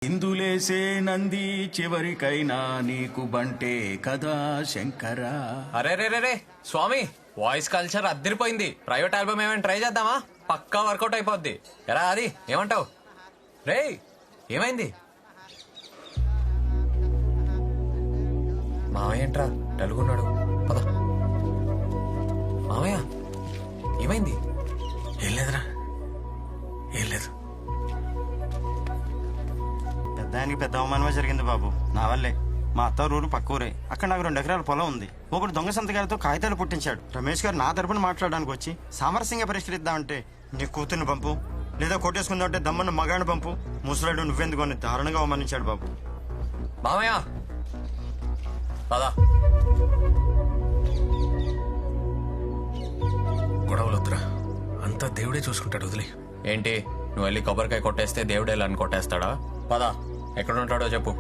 ఇందులేసే నంది చివరికైనా నీకు బంటే కదా శంకరా. అరే రే రే రే స్వామి, వాయిస్ కల్చర్ అద్దరిపోయింది. ప్రైవేట్ ఆల్బమ్ ఏమైనా ట్రై చేద్దామా? పక్కా వర్కౌట్ అయిపోద్ది. ఎరా అది ఏమంటావు? రే ఏమైంది? మావయ్య ఏంట్రా డల్గున్నాడు? పద. మావయ్య ఏమైంది? ఏం లేదురా, ఏం లేదు. పెద్దానికి పెద్ద అవమానమే జరిగింది బాబు, నా వల్లే. మా అత్త ఊరు పక్క ఊరే, అక్కడ నాకు 2 ఎకరాల పొలం ఉంది. ఒకడు దొంగ సంతకాలతో కాగితాలు పుట్టించాడు. రమేష్ గారు నా తరపున మాట్లాడడానికి వచ్చి సామరస్యంగా పరిష్కరిద్దామంటే నీ కూతుర్ని పంపు, లేదా కొట్టేసుకుందామంటే దమ్మన్న మగాడిని పంపు, ముసలాడు నువ్వెందుకు అని దారుణంగా అవమానించాడు బాబు. మావయ్య పద. గొడవలొద్దురా, అంతా దేవుడే చూసుకుంటాడు, వదిలే. ఏంటి నువ్వు వెళ్ళి కొబ్బరికాయ కొట్టేస్తే దేవుడు వెళ్ళని కొట్టేస్తాడా? పద, ఎక్కడ ఉంటాడో చెప్పు.